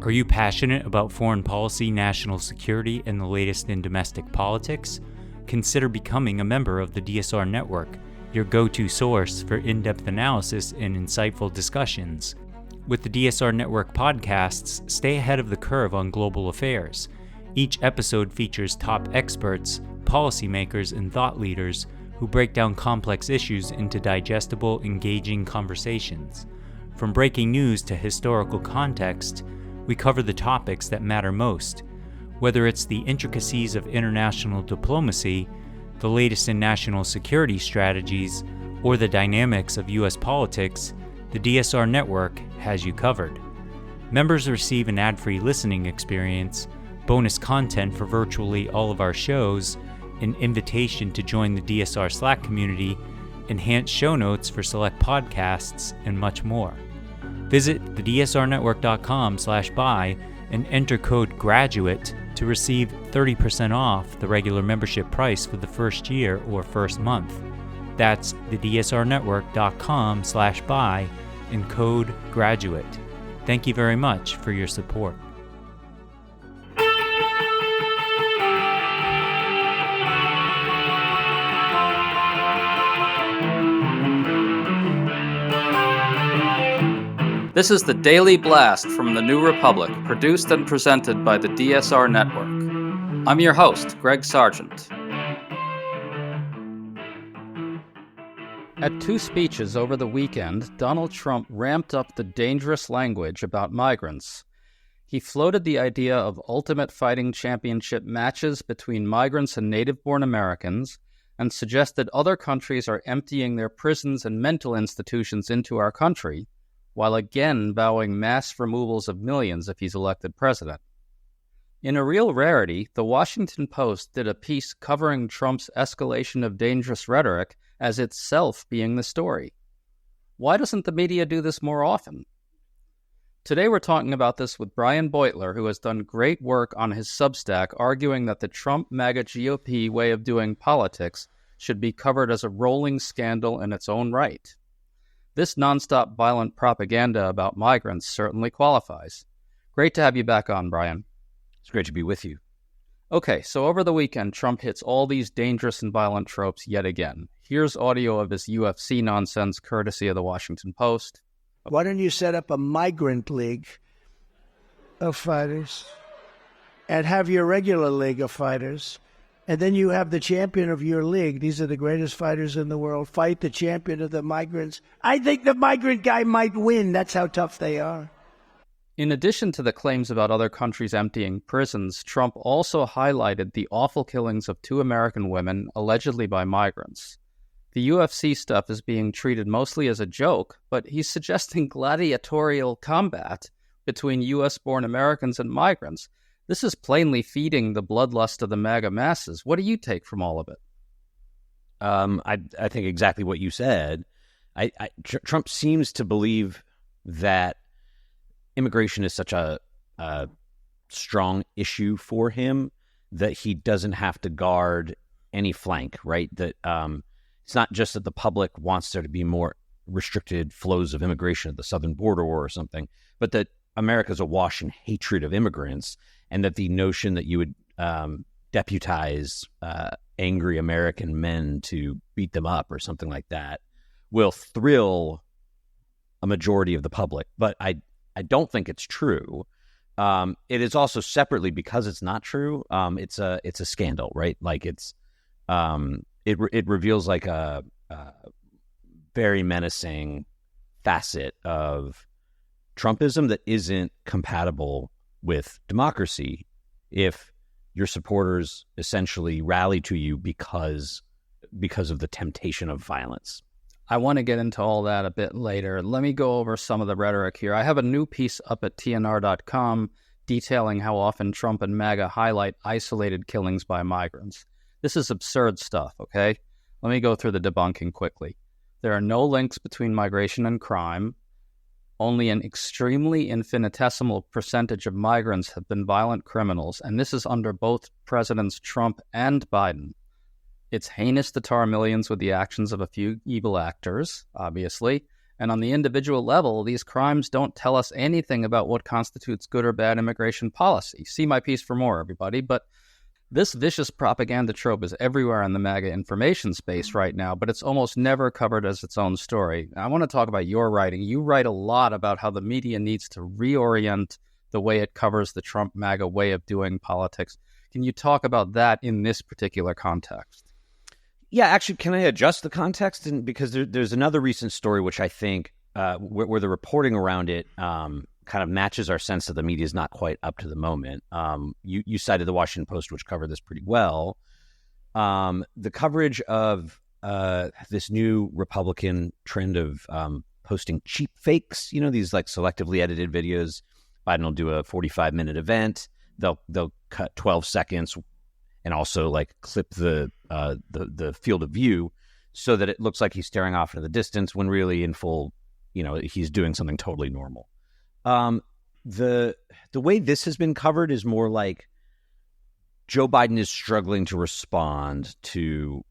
Are you passionate about foreign policy, national security, and the latest in domestic politics? Consider becoming a member of the DSR Network, your go-to source for in-depth analysis and insightful discussions. With the DSR Network podcasts, stay ahead of the curve on global affairs. Each episode features top experts, policymakers, and thought leaders who break down complex issues into digestible, engaging conversations. From breaking news to historical context, we cover the topics that matter most. Whether it's the intricacies of international diplomacy, the latest in national security strategies, or the dynamics of U.S. politics, the DSR Network has you covered. Members receive an ad-free listening experience, bonus content for virtually all of our shows, an invitation to join the DSR Slack community, enhanced show notes for select podcasts, and much more. Visit thedsrnetwork.com/buy and enter code GRADUATE to receive 30% off the regular membership price for the first year or first month. That's thedsrnetwork.com/buy and code GRADUATE. Thank you very much for your support. This is the Daily Blast from the New Republic, produced and presented by the DSR Network. I'm your host, Greg Sargent. At two speeches over the weekend, Donald Trump ramped up the dangerous language about migrants. He floated the idea of ultimate fighting championship matches between migrants and native-born Americans, and suggested other countries are emptying their prisons and mental institutions into our country, while again vowing mass removals of millions if he's elected president. In a real rarity, the Washington Post did a piece covering Trump's escalation of dangerous rhetoric as itself being the story. Why doesn't the media do this more often? Today we're talking about this with Brian Beutler, who has done great work on his Substack arguing that the Trump-MAGA GOP way of doing politics should be covered as a rolling scandal in its own right. This nonstop violent propaganda about migrants certainly qualifies. Great to have you back on, Brian. It's great to be with you. Okay, so over the weekend, Trump hits all these dangerous and violent tropes yet again. Here's audio of his UFC nonsense, courtesy of the Washington Post. Why don't you set up a migrant league of fighters and have your regular league of fighters? And then you have the champion of your league. These are the greatest fighters in the world. Fight the champion of the migrants. I think the migrant guy might win. That's how tough they are. In addition to the claims about other countries emptying prisons, Trump also highlighted the awful killings of two American women, allegedly by migrants. The UFC stuff is being treated mostly as a joke, but he's suggesting gladiatorial combat between U.S.-born Americans and migrants. This is plainly feeding the bloodlust of the MAGA masses. What do you take from all of it? I think exactly what you said. Trump seems to believe that immigration is such a strong issue for him that he doesn't have to guard any flank, right? That it's not just that the public wants there to be more restricted flows of immigration at the southern border or something, but that America's awash in hatred of immigrants, and that the notion that you would deputize angry American men to beat them up or something like that will thrill a majority of the public. But I don't think it's true. It is also separately, because it's not true. It's a scandal, right? Like it reveals like a very menacing facet of Trumpism that isn't compatible with democracy if your supporters essentially rally to you because of the temptation of violence. I want to get into all that a bit later. Let me go over some of the rhetoric here. I have a new piece up at TNR.com detailing how often Trump and MAGA highlight isolated killings by migrants. This is absurd stuff, okay? Let me go through the debunking quickly. There are no links between migration and crime. Only an extremely infinitesimal percentage of migrants have been violent criminals, and this is under both Presidents Trump and Biden. It's heinous to tar millions with the actions of a few evil actors, obviously, And on the individual level, these crimes don't tell us anything about what constitutes good or bad immigration policy. See my piece for more, everybody. But this vicious propaganda trope is everywhere in the MAGA information space right now, but it's almost never covered as its own story. I want to talk about your writing. You write a lot about how the media needs to reorient the way it covers the Trump MAGA way of doing politics. Can you talk about that in this particular context? Yeah, actually, can I adjust the context? And because there's another recent story which I think where the reporting around it kind of matches our sense that the media is not quite up to the moment. You cited the Washington Post, which covered this pretty well. The coverage of this new Republican trend of posting cheap fakes, these like selectively edited videos. Biden will do a 45-minute event. They'll cut 12 seconds and also like clip the field of view so that it looks like he's staring off into the distance when really in full, he's doing something totally normal. The way this has been covered is more like Joe Biden is struggling to respond to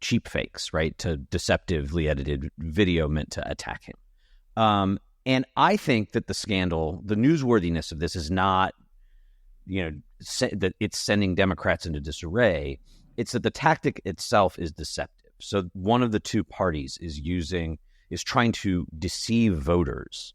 cheap fakes, right? To deceptively edited video meant to attack him. And I think that the scandal, the newsworthiness of this is not, that it's sending Democrats into disarray. It's that the tactic itself is deceptive. So one of the two parties is trying to deceive voters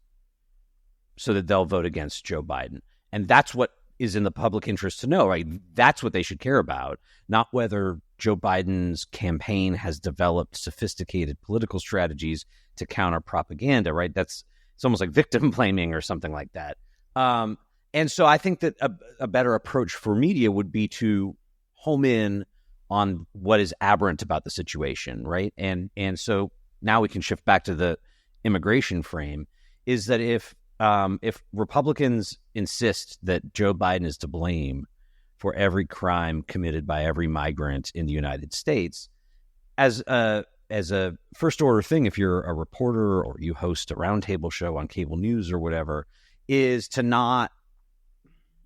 so that they'll vote against Joe Biden. And that's what is in the public interest to know, right? That's what they should care about, not whether Joe Biden's campaign has developed sophisticated political strategies to counter propaganda, right? It's almost like victim blaming or something like that. And so I think that a better approach for media would be to home in on what is aberrant about the situation, right? And so now we can shift back to the immigration frame, is that if Republicans insist that Joe Biden is to blame for every crime committed by every migrant in the United States, as a first order thing, if you're a reporter or you host a roundtable show on cable news or whatever, is to not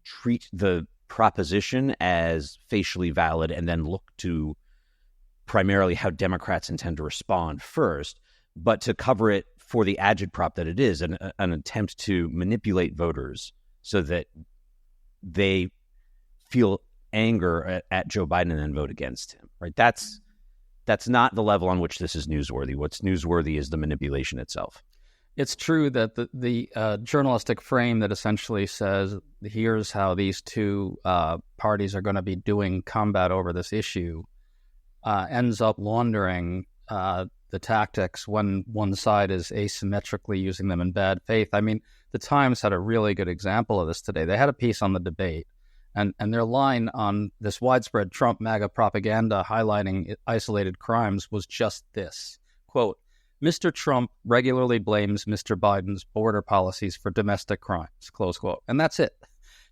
treat the proposition as facially valid and then look to primarily how Democrats intend to respond first, but to cover it for the agitprop that it is, an attempt to manipulate voters so that they feel anger at Joe Biden and then vote against him, right? That's not the level on which this is newsworthy. What's newsworthy is the manipulation itself. It's true that the journalistic frame that essentially says, here's how these two parties are going to be doing combat over this issue, ends up laundering the tactics when one side is asymmetrically using them in bad faith. I mean, the Times had a really good example of this today. They had a piece on the debate, and their line on this widespread Trump MAGA propaganda highlighting isolated crimes was just this, quote, Mr. Trump regularly blames Mr. Biden's border policies for domestic crimes, close quote. And that's it.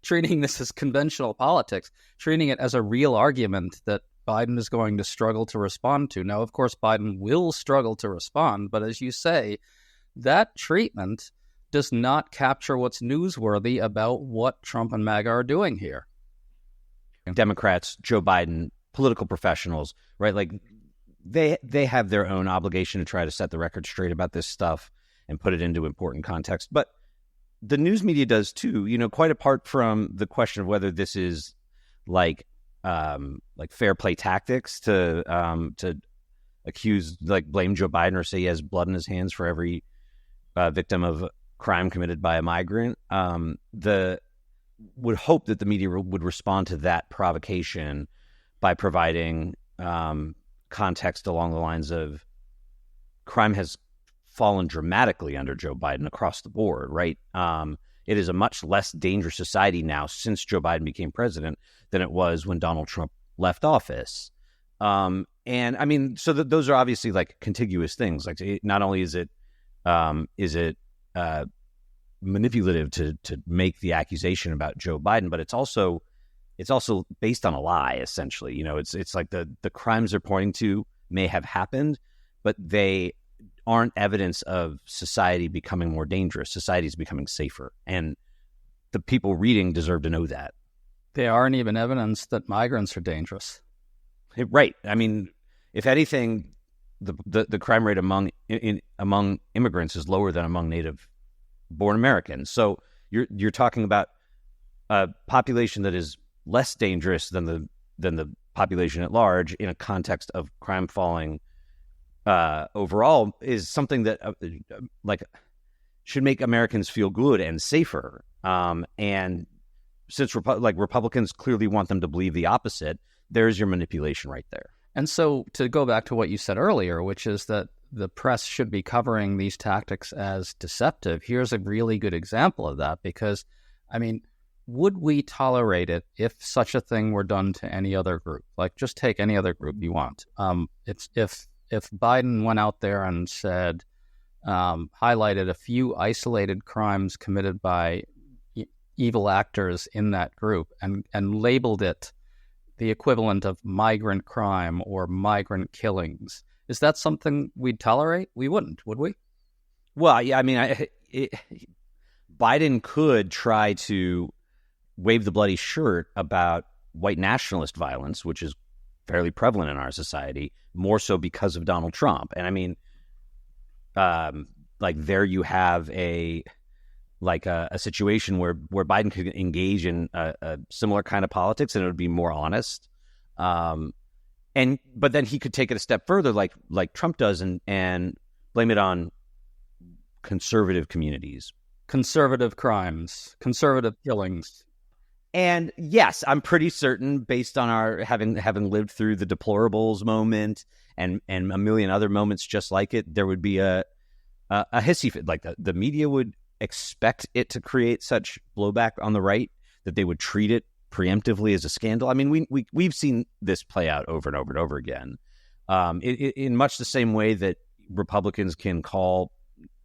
Treating this as conventional politics, treating it as a real argument that Biden is going to struggle to respond to. Now, of course, Biden will struggle to respond, but as you say, that treatment does not capture what's newsworthy about what Trump and MAGA are doing here. Democrats, Joe Biden, political professionals, right? Like they have their own obligation to try to set the record straight about this stuff and put it into important context. But the news media does too, quite apart from the question of whether this is like fair play tactics to accuse, blame Joe Biden or say he has blood in his hands for every victim of crime committed by a migrant. Would hope that the media would respond to that provocation by providing context along the lines of crime has fallen dramatically under Joe Biden across the board, right? It is a much less dangerous society now since Joe Biden became president than it was when Donald Trump left office. And I mean, so those are obviously like contiguous things. Like not only is it manipulative to make the accusation about Joe Biden, but it's also based on a lie, essentially. It's like the crimes they're pointing to may have happened, but they aren't evidence of society becoming more dangerous. Society is becoming safer. And the people reading deserve to know that. They aren't even evidence that migrants are dangerous. Right. I mean, if anything, the crime rate among immigrants is lower than among native-born Americans. So you're talking about a population that is less dangerous than the population at large in a context of crime falling overall is something that should make Americans feel good and safer. And since Republicans clearly want them to believe the opposite, there's your manipulation right there. And so to go back to what you said earlier, which is that the press should be covering these tactics as deceptive, here's a really good example of that because, I mean, would we tolerate it if such a thing were done to any other group? Like, just take any other group you want. It's if Biden went out there and said, highlighted a few isolated crimes committed by evil actors in that group and labeled it the equivalent of migrant crime or migrant killings, is that something we'd tolerate? We wouldn't, would we? Well, yeah, I mean, Biden could try to wave the bloody shirt about white nationalist violence, which is fairly prevalent in our society, more so because of Donald Trump. And I mean, there you have a situation where Biden could engage in a similar kind of politics and it would be more honest. But then he could take it a step further, like Trump does, and blame it on conservative communities, conservative crimes, conservative killings. And yes, I'm pretty certain, based on our having lived through the deplorables moment and a million other moments just like it, there would be a hissy fit. Like the media would expect it to create such blowback on the right that they would treat it preemptively as a scandal. I mean, we've seen this play out over and over and over again, in much the same way that Republicans can call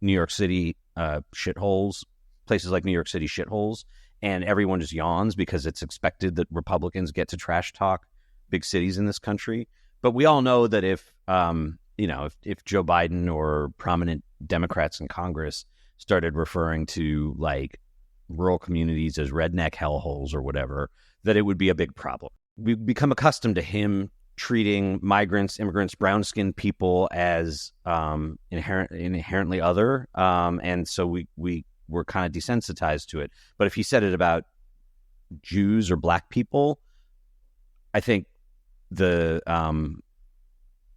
New York City shitholes, places like New York City shitholes, and everyone just yawns because it's expected that Republicans get to trash talk big cities in this country. But we all know that if Joe Biden or prominent Democrats in Congress started referring to like rural communities as redneck hellholes or whatever, that it would be a big problem. We've become accustomed to him treating migrants, immigrants, brown-skinned people as inherently other, and so we were kind of desensitized to it. But if he said it about Jews or black people, I think the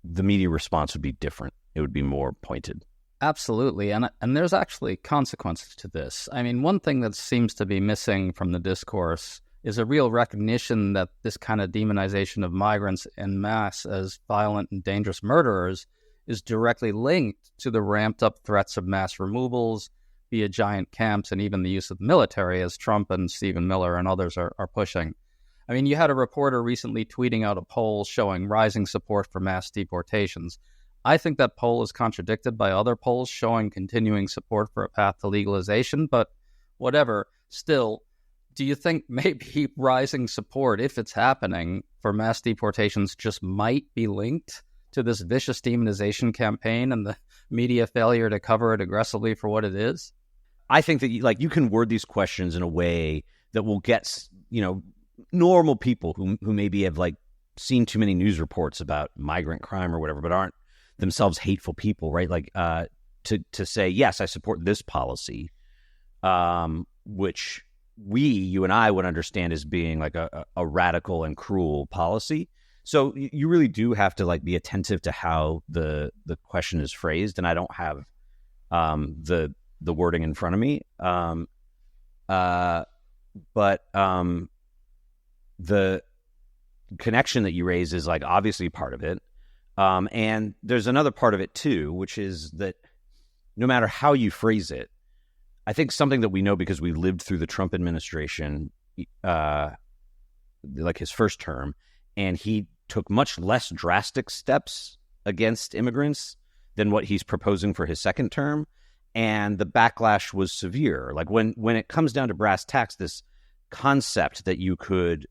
media response would be different. It would be more pointed. Absolutely. And there's actually consequences to this. I mean, one thing that seems to be missing from the discourse is a real recognition that this kind of demonization of migrants en masse as violent and dangerous murderers is directly linked to the ramped up threats of mass removals via giant camps and even the use of the military, as Trump and Stephen Miller and others are pushing. I mean, you had a reporter recently tweeting out a poll showing rising support for mass deportations. I think that poll is contradicted by other polls showing continuing support for a path to legalization, but whatever. Still, do you think maybe rising support, if it's happening, for mass deportations just might be linked to this vicious demonization campaign and the media failure to cover it aggressively for what it is? I think that you can word these questions in a way that will get, normal people who maybe have seen too many news reports about migrant crime or whatever, but aren't themselves hateful people, right? To say, yes, I support this policy, which you and I would understand as being a radical and cruel policy. So you really do have to be attentive to how the question is phrased. And I don't have the wording in front of me. But the connection that you raise is obviously part of it. And there's another part of it too, which is that no matter how you phrase it, I think something that we know because we lived through the Trump administration, his first term, and he took much less drastic steps against immigrants than what he's proposing for his second term. And the backlash was severe. When it comes down to brass tacks, this concept that you could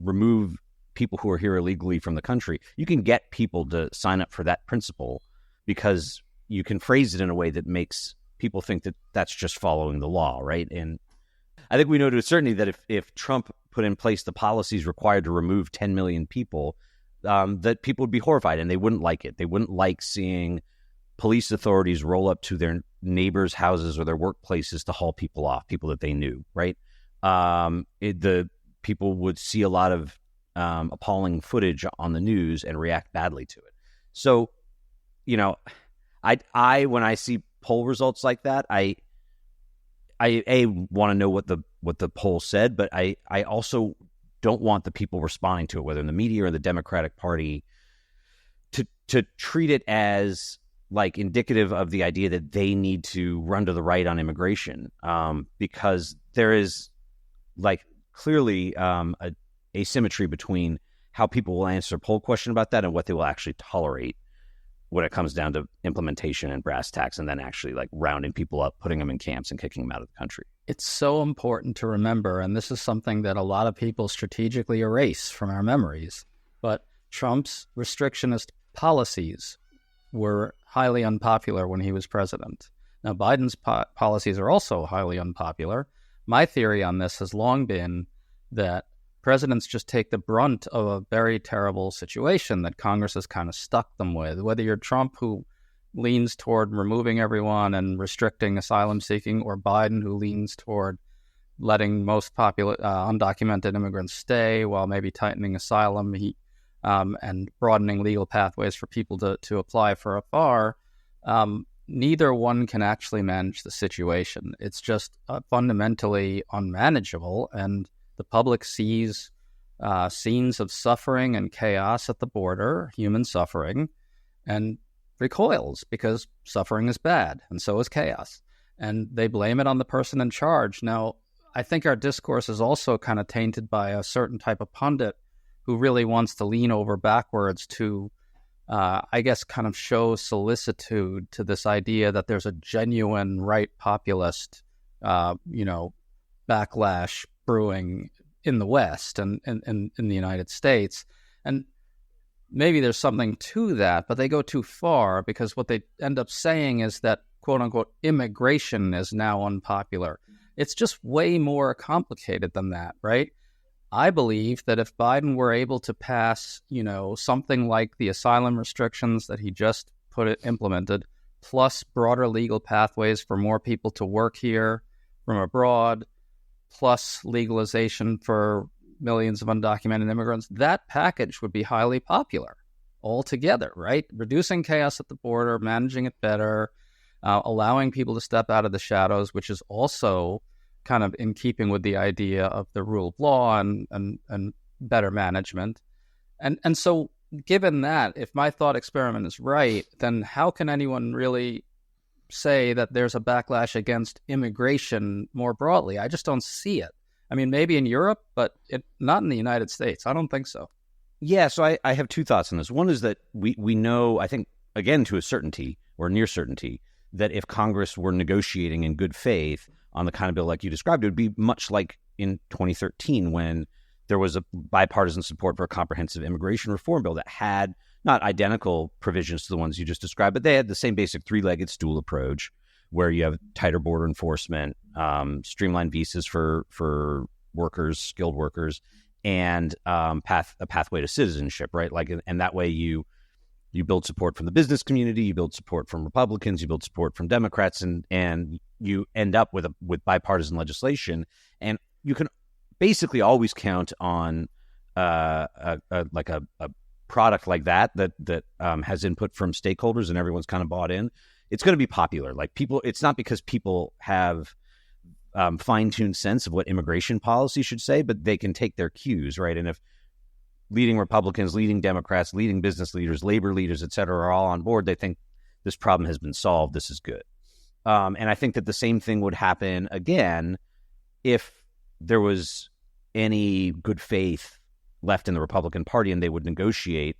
remove people who are here illegally from the country, you can get people to sign up for that principle because you can phrase it in a way that makes people think that that's just following the law, right? And I think we know to a certainty that if Trump put in place the policies required to remove 10 million people, that people would be horrified and they wouldn't like it. They wouldn't like seeing police authorities roll up to their neighbors' houses or their workplaces to haul people off, people that they knew, right? The people would see a lot of appalling footage on the news and react badly to it. So, I when I see poll results like that, I want to know what the poll said, but I also don't want the people responding to it, whether in the media or the Democratic Party, to treat it as like indicative of the idea that they need to run to the right on immigration, because there is like clearly a asymmetry between how people will answer a poll question about that and what they will actually tolerate when it comes down to implementation and brass tacks, and then actually like rounding people up, putting them in camps and kicking them out of the country. It's so important to remember, and this is something that a lot of people strategically erase from our memories, but Trump's restrictionist policies were highly unpopular when he was president. Now, Biden's policies are also highly unpopular. My theory on this has long been that presidents just take the brunt of a very terrible situation that Congress has kind of stuck them with. Whether you're Trump, who leans toward removing everyone and restricting asylum seeking, or Biden, who leans toward letting most undocumented immigrants stay while maybe tightening asylum and broadening legal pathways for people to apply for a FAR, neither one can actually manage the situation. It's just fundamentally unmanageable, and the public sees scenes of suffering and chaos at the border, human suffering, and recoils because suffering is bad, and so is chaos. And they blame it on the person in charge. Now, I think our discourse is also kind of tainted by a certain type of pundit who really wants to lean over backwards to, I guess, kind of show solicitude to this idea that there's a genuine right populist, backlash brewing in the West and in the United States. And maybe there's something to that, but they go too far, because what they end up saying is that, quote unquote, immigration is now unpopular. It's just way more complicated than that, right? I believe that if Biden were able to pass, something like the asylum restrictions that he just implemented, plus broader legal pathways for more people to work here from abroad, plus legalization for millions of undocumented immigrants, that package would be highly popular altogether, right? Reducing chaos at the border, managing it better, allowing people to step out of the shadows, which is also kind of in keeping with the idea of the rule of law and better management. And so given that, if my thought experiment is right, then how can anyone really say that there's a backlash against immigration more broadly? I just don't see it. I mean, maybe in Europe, but not in the United States. I don't think so. Yeah, so I have two thoughts on this. One is that we know, I think, again, to a certainty or near certainty, that if Congress were negotiating in good faith on the kind of bill like you described, it would be much like in 2013 when there was a bipartisan support for a comprehensive immigration reform bill that had not identical provisions to the ones you just described, but they had the same basic three-legged stool approach where you have tighter border enforcement, streamlined visas for workers, skilled workers, and a pathway to citizenship, right? Like, and that way you build support from the business community, you build support from Republicans, you build support from Democrats, and you end up with bipartisan legislation. And you can basically always count on a product like that has input from stakeholders and everyone's kind of bought in. It's going to be popular. Like, people, it's not because people have fine-tuned sense of what immigration policy should say, but they can take their cues, right? And if leading Republicans, leading Democrats, leading business leaders, labor leaders, et cetera, are all on board, they think this problem has been solved. This is good. And I think that the same thing would happen again if there was any good faith left in the Republican Party and they would negotiate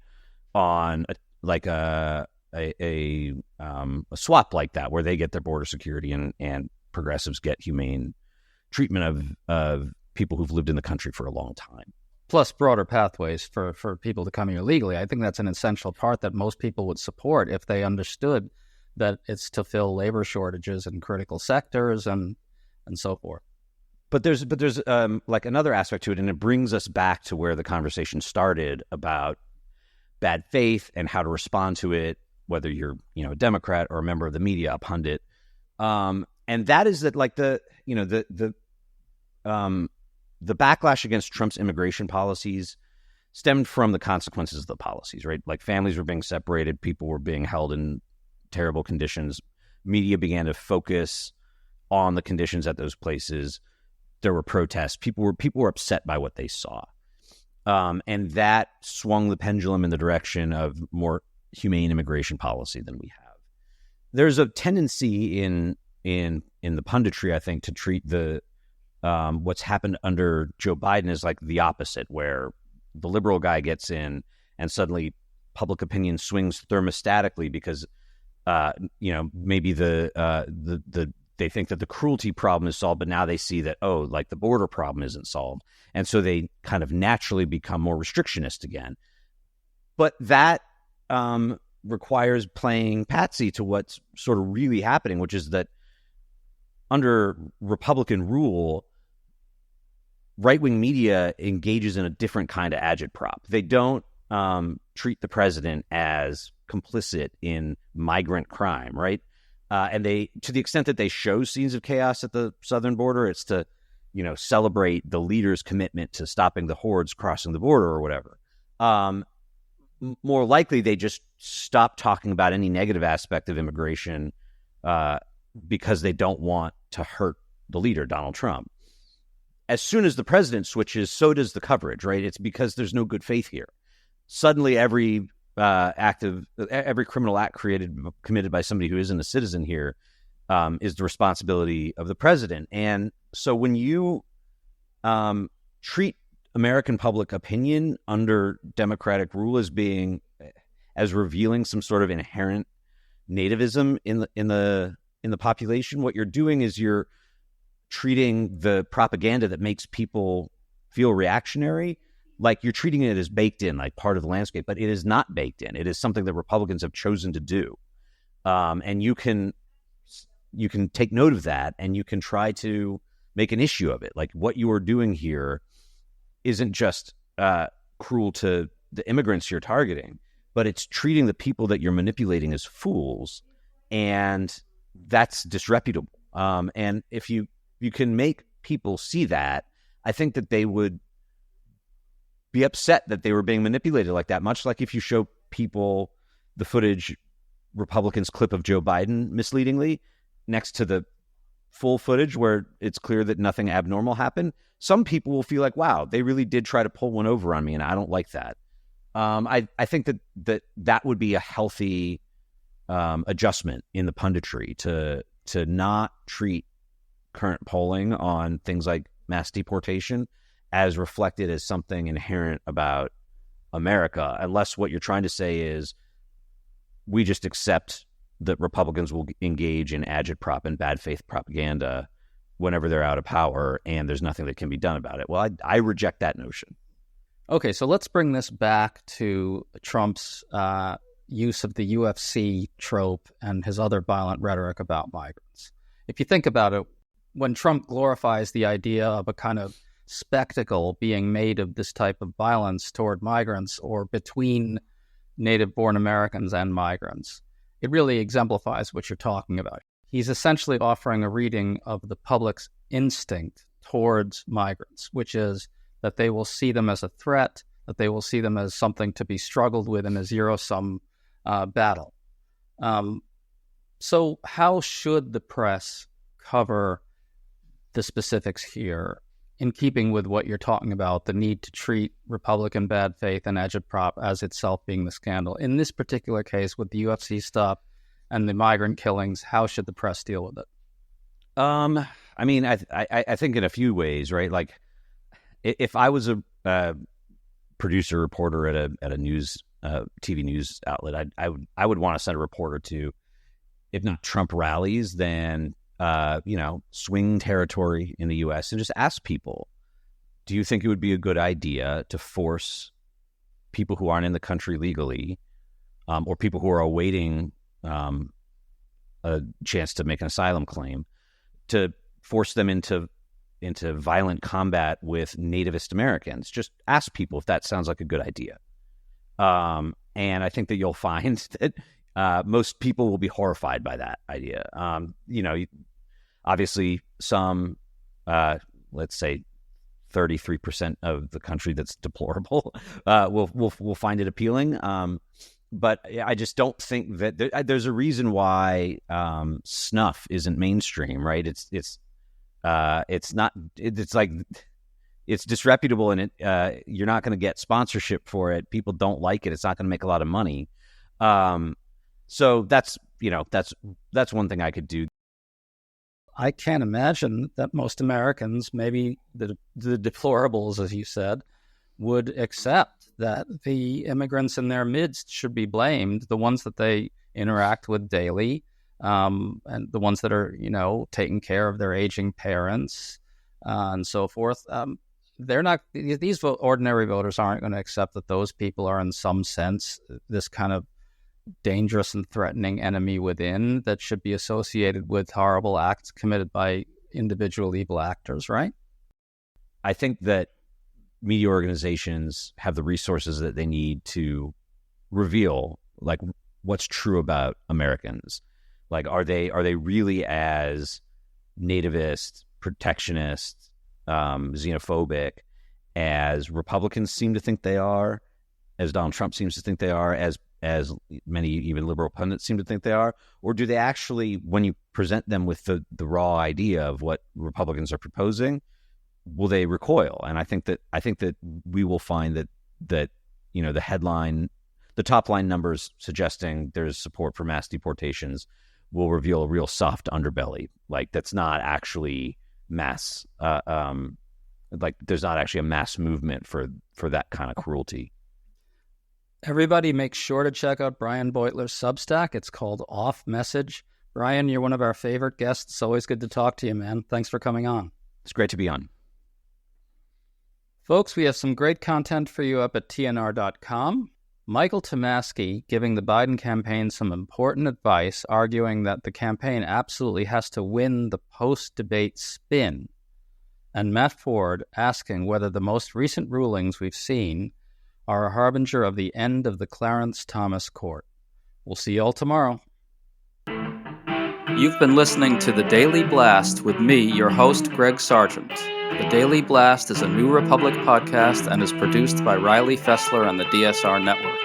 on a swap like that, where they get their border security and progressives get humane treatment of people who've lived in the country for a long time. Plus broader pathways for people to come here legally. I think that's an essential part that most people would support if they understood that it's to fill labor shortages in critical sectors and so forth. But there's like another aspect to it, and it brings us back to where the conversation started about bad faith and how to respond to it, whether you're, a Democrat or a member of the media, a pundit. And that is that, like, the backlash against Trump's immigration policies stemmed from the consequences of the policies, right? Like, families were being separated, people were being held in terrible conditions. Media began to focus on the conditions at those places. There were protests. People were upset by what they saw. And that swung the pendulum in the direction of more humane immigration policy than we have. There's a tendency in the punditry, I think, to treat the what's happened under Joe Biden as like the opposite, where the liberal guy gets in and suddenly public opinion swings thermostatically because maybe they think that the cruelty problem is solved, but now they see that, like, the border problem isn't solved. And so they kind of naturally become more restrictionist again. But that requires playing patsy to what's sort of really happening, which is that under Republican rule, right-wing media engages in a different kind of agitprop. They don't treat the president as complicit in migrant crime, right? And they, to the extent that they show scenes of chaos at the southern border, it's to, celebrate the leader's commitment to stopping the hordes crossing the border or whatever. More likely, they just stop talking about any negative aspect of immigration because they don't want to hurt the leader, Donald Trump. As soon as the president switches, so does the coverage, right? It's because there's no good faith here. Suddenly, every criminal act committed by somebody who isn't a citizen here is the responsibility of the president. And so when you treat American public opinion under Democratic rule as revealing some sort of inherent nativism in the population, what you're doing is you're treating the propaganda that makes people feel reactionary like you're treating it as baked in, like part of the landscape, but it is not baked in. It is something that Republicans have chosen to do. And you can take note of that, and you can try to make an issue of it. Like, what you are doing here isn't just cruel to the immigrants you're targeting, but it's treating the people that you're manipulating as fools, and that's disreputable. And if you can make people see that, I think that they would be upset that they were being manipulated like that, much like if you show people the footage, Republicans clip of Joe Biden misleadingly next to the full footage where it's clear that nothing abnormal happened. Some people will feel like, wow, they really did try to pull one over on me, and I don't like that. I think that would be a healthy adjustment in the punditry to not treat current polling on things like mass deportation as reflected as something inherent about America, unless what you're trying to say is we just accept that Republicans will engage in agitprop and bad faith propaganda whenever they're out of power, and there's nothing that can be done about it. Well, I reject that notion. Okay, so let's bring this back to Trump's use of the UFC trope and his other violent rhetoric about migrants. If you think about it, when Trump glorifies the idea of a kind of spectacle being made of this type of violence toward migrants or between native-born Americans and migrants, it really exemplifies what you're talking about. He's essentially offering a reading of the public's instinct towards migrants, which is that they will see them as a threat, that they will see them as something to be struggled with in a zero-sum battle. So how should the press cover the specifics here in keeping with what you're talking about, the need to treat Republican bad faith and agitprop as itself being the scandal? In this particular case, with the UFC stuff and the migrant killings, how should the press deal with it? I mean, I think in a few ways, right? Like, if I was a producer reporter at a news TV news outlet, I would want to send a reporter to, if not Trump rallies, then swing territory in the U.S. and just ask people, do you think it would be a good idea to force people who aren't in the country legally, or people who are awaiting a chance to make an asylum claim, to force them into violent combat with nativist Americans? Just ask people if that sounds like a good idea. And I think that you'll find that most people will be horrified by that idea. Obviously, some, let's say, 33% of the country that's deplorable will find it appealing. But I just don't think that there's a reason why snuff isn't mainstream, right? It's not. It's like it's disreputable, and you're not going to get sponsorship for it. People don't like it. It's not going to make a lot of money. So that's one thing I could do. I can't imagine that most Americans, maybe the deplorables, as you said, would accept that the immigrants in their midst should be blamed, the ones that they interact with daily, and the ones that are, taking care of their aging parents, and so forth. They're not; these ordinary voters aren't going to accept that those people are, in some sense, this kind of dangerous and threatening enemy within that should be associated with horrible acts committed by individual evil actors, right? I think that media organizations have the resources that they need to reveal like what's true about Americans. Like, are they really as nativist, protectionist, xenophobic as Republicans seem to think they are, as Donald Trump seems to think they are, as many even liberal pundits seem to think they are? Or do they actually, when you present them with the raw idea of what Republicans are proposing, will they recoil? And I think that we will find that the headline, the top line numbers suggesting there's support for mass deportations will reveal a real soft underbelly. Like, that's not actually mass, like there's not actually a mass movement for that kind of cruelty. Everybody make sure to check out Brian Beutler's Substack. It's called Off Message. Brian, you're one of our favorite guests. It's always good to talk to you, man. Thanks for coming on. It's great to be on. Folks, we have some great content for you up at TNR.com. Michael Tomasky giving the Biden campaign some important advice, arguing that the campaign absolutely has to win the post-debate spin. And Matt Ford asking whether the most recent rulings we've seen are a harbinger of the end of the Clarence Thomas Court. We'll see you all tomorrow. You've been listening to The Daily Blast with me, your host, Greg Sargent. The Daily Blast is a New Republic podcast and is produced by Riley Fessler and the DSR Network.